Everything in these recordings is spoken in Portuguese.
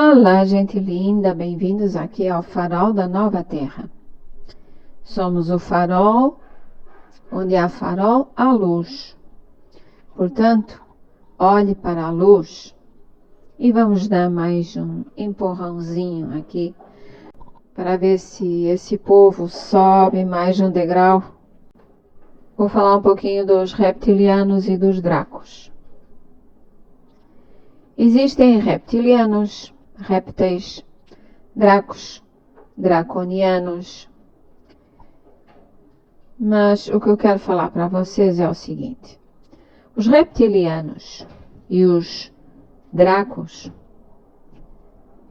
Olá, gente linda, bem-vindos aqui ao Farol da Nova Terra. Somos o farol, onde há farol, há luz. Portanto, olhe para a luz e vamos dar mais um empurrãozinho aqui para ver se esse povo sobe mais um degrau. Vou falar um pouquinho dos reptilianos e dos dracos. Existem reptilianos, répteis, dracos, draconianos. Mas o que eu quero falar para vocês é o seguinte: os reptilianos e os dracos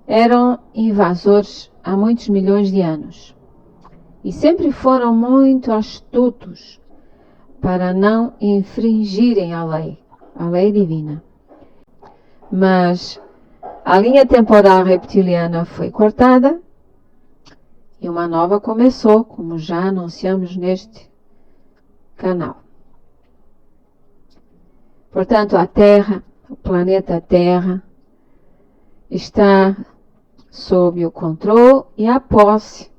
eram invasores há muitos milhões de anos e sempre foram muito astutos para não infringirem a lei divina. Mas a linha temporal reptiliana foi cortada e uma nova começou, como já anunciamos neste canal. Portanto, a Terra, o planeta Terra, está sob o controle e a posse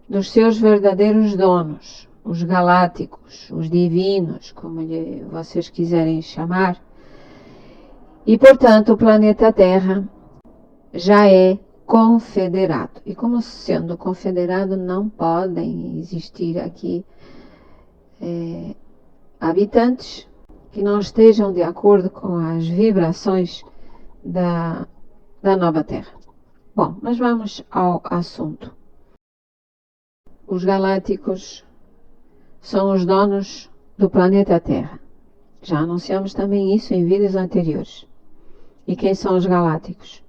dos seus verdadeiros donos, os galácticos, os divinos, como vocês quiserem chamar. E, portanto, o planeta Terra já é confederado. E como sendo confederado, não podem existir aqui habitantes que não estejam de acordo com as vibrações da nova Terra. Bom, mas vamos ao assunto. Os galácticos são os donos do planeta Terra. Já anunciamos também isso em vídeos anteriores. E quem são os galácticos?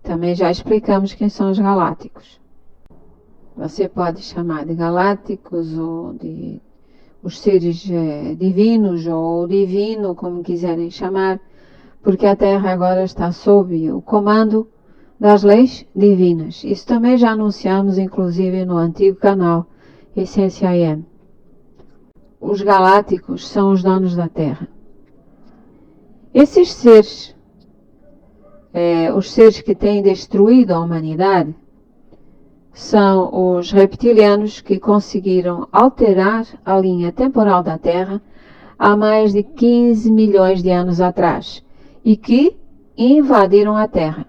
Também já explicamos quem são os galácticos. Você pode chamar de galácticos ou de os seres divinos ou divino, como quiserem chamar, porque a Terra agora está sob o comando das leis divinas. Isso também já anunciamos, inclusive, no antigo canal Essência AM. Os galácticos são os donos da Terra. Esses seres, os seres que têm destruído a humanidade, são os reptilianos que conseguiram alterar a linha temporal da Terra há mais de 15 milhões de anos atrás e que invadiram a Terra.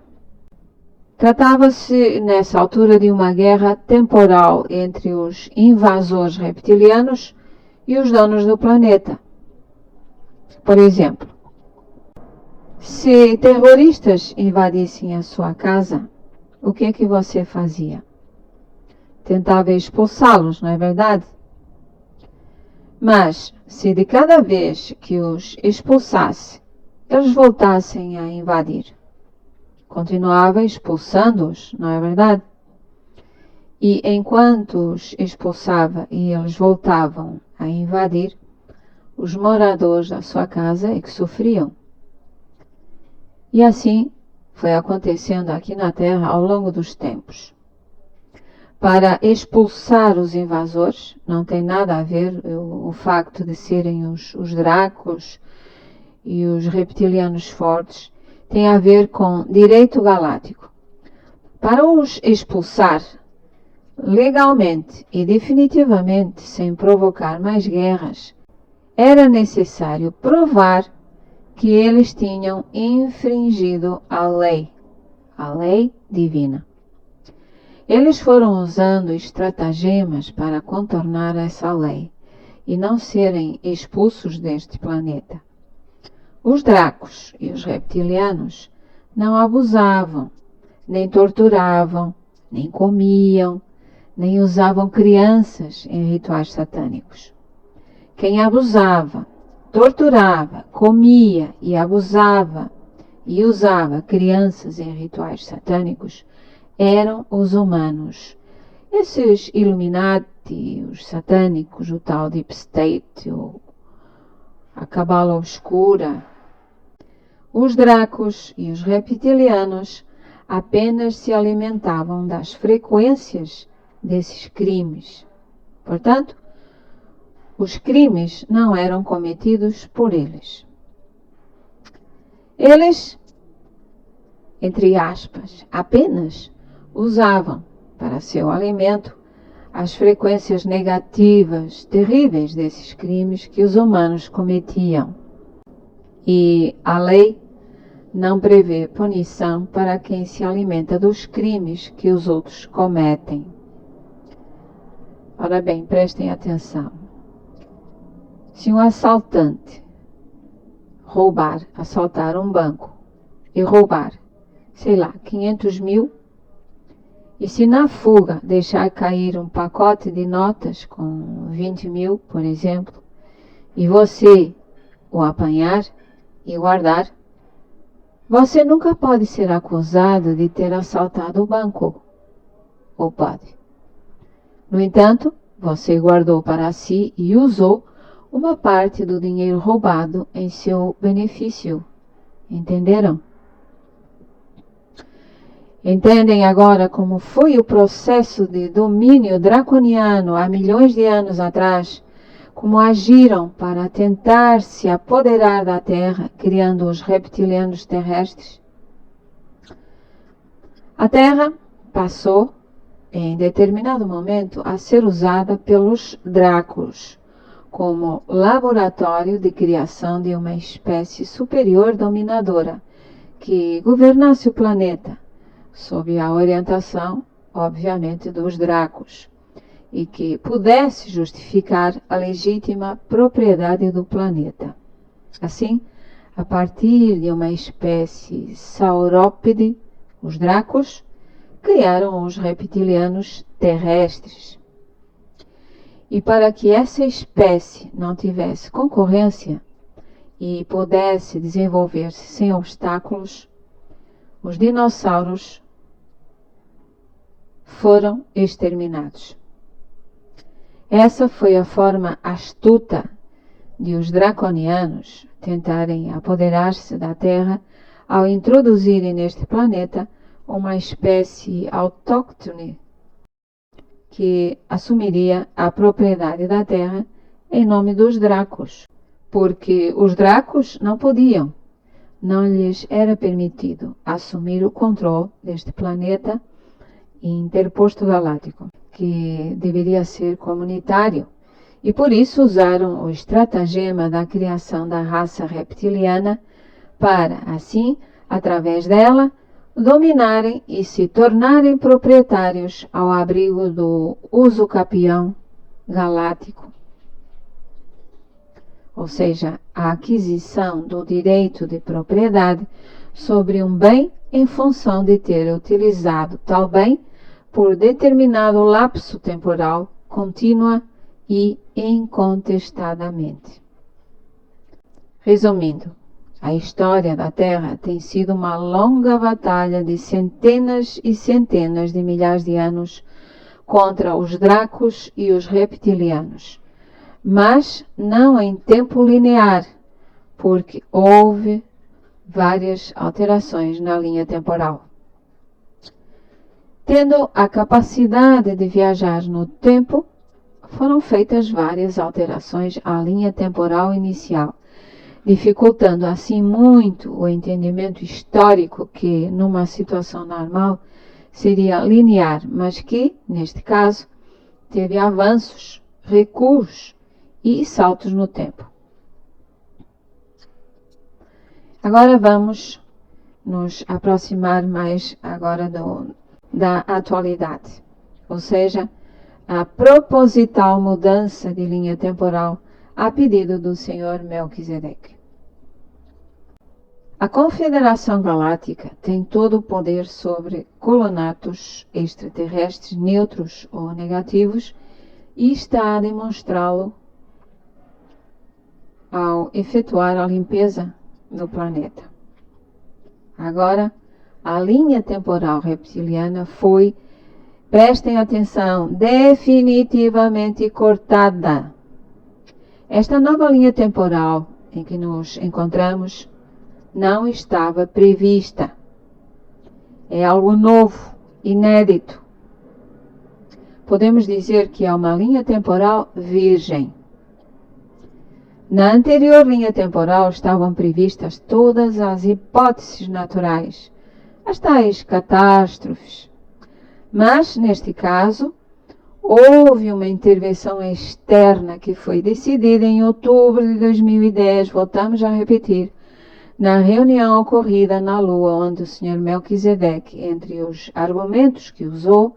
Tratava-se, nessa altura, de uma guerra temporal entre os invasores reptilianos e os donos do planeta. Por exemplo, se terroristas invadissem a sua casa, o que é que você fazia? Tentava expulsá-los, não é verdade? Mas, se de cada vez que os expulsasse, eles voltassem a invadir, continuava expulsando-os, não é verdade? E enquanto os expulsava e eles voltavam a invadir, os moradores da sua casa é que sofriam. E assim foi acontecendo aqui na Terra ao longo dos tempos. Para expulsar os invasores, não tem nada a ver o facto de serem os dracos e os reptilianos fortes, tem a ver com direito galáctico. Para os expulsar legalmente e definitivamente, sem provocar mais guerras, era necessário provar que eles tinham infringido a lei divina. Eles foram usando estratagemas para contornar essa lei e não serem expulsos deste planeta. Os dracos e os reptilianos não abusavam, nem torturavam, nem comiam, nem usavam crianças em rituais satânicos. Quem abusava, torturava, comia e abusava e usava crianças em rituais satânicos eram os humanos. Esses Illuminati, os satânicos, o tal Deep State, a Cabala Obscura, os dracos e os reptilianos apenas se alimentavam das frequências desses crimes. Portanto, os crimes não eram cometidos por eles. Eles entre aspas, apenas usavam para seu alimento as frequências negativas terríveis desses crimes que os humanos cometiam. E a lei não prevê punição para quem se alimenta dos crimes que os outros cometem. Ora bem, prestem atenção. Se um assaltante assaltar um banco e roubar, sei lá, 500 mil, e se na fuga deixar cair um pacote de notas com 20 mil, por exemplo, e você o apanhar e guardar, você nunca pode ser acusado de ter assaltado o banco. Ou pode? No entanto, você guardou para si e usou uma parte do dinheiro roubado em seu benefício. Entenderam? Entendem agora como foi o processo de domínio draconiano há milhões de anos atrás? Como agiram para tentar se apoderar da Terra, criando os reptilianos terrestres? A Terra passou, em determinado momento, a ser usada pelos Dracos como laboratório de criação de uma espécie superior dominadora que governasse o planeta, sob a orientação, obviamente, dos Dracos, e que pudesse justificar a legítima propriedade do planeta. Assim, a partir de uma espécie saurópide, os Dracos criaram os reptilianos terrestres. E para que essa espécie não tivesse concorrência e pudesse desenvolver-se sem obstáculos, os dinossauros foram exterminados. Essa foi a forma astuta de os draconianos tentarem apoderar-se da Terra ao introduzirem neste planeta uma espécie autóctone que assumiria a propriedade da Terra em nome dos Dracos, porque os Dracos não lhes era permitido assumir o controle deste planeta interposto galáctico, que deveria ser comunitário, e por isso usaram o estratagema da criação da raça reptiliana para, assim, através dela, dominarem e se tornarem proprietários ao abrigo do usucapião galáctico, ou seja, a aquisição do direito de propriedade sobre um bem em função de ter utilizado tal bem por determinado lapso temporal, contínua e incontestadamente. Resumindo, a história da Terra tem sido uma longa batalha de centenas e centenas de milhares de anos contra os Dracos e os reptilianos, mas não em tempo linear, porque houve várias alterações na linha temporal. Tendo a capacidade de viajar no tempo, foram feitas várias alterações à linha temporal inicial, dificultando assim muito o entendimento histórico que, numa situação normal, seria linear, mas que, neste caso, teve avanços, recuos e saltos no tempo. Agora vamos nos aproximar mais agora da atualidade, ou seja, a proposital mudança de linha temporal a pedido do Senhor Melquisedeque. A Confederação Galáctica tem todo o poder sobre colonatos extraterrestres neutros ou negativos e está a demonstrá-lo ao efetuar a limpeza do planeta. Agora, a linha temporal reptiliana foi, prestem atenção, definitivamente cortada. Esta nova linha temporal em que nos encontramos não estava prevista. É algo novo, inédito. Podemos dizer que é uma linha temporal virgem. Na anterior linha temporal estavam previstas todas as hipóteses naturais, as tais catástrofes. Mas, neste caso, houve uma intervenção externa que foi decidida em outubro de 2010, voltamos a repetir, na reunião ocorrida na Lua, onde o Sr. Melquisedeque, entre os argumentos que usou,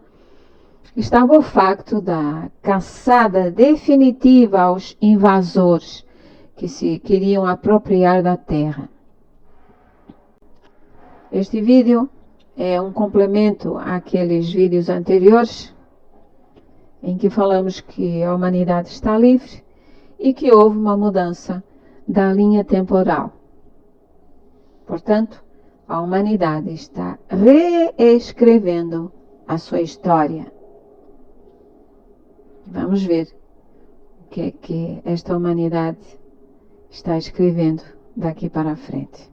estava o facto da caçada definitiva aos invasores que se queriam apropriar da Terra. Este vídeo é um complemento àqueles vídeos anteriores, em que falamos que a humanidade está livre e que houve uma mudança da linha temporal. Portanto, a humanidade está reescrevendo a sua história. Vamos ver o que é que esta humanidade está escrevendo daqui para frente.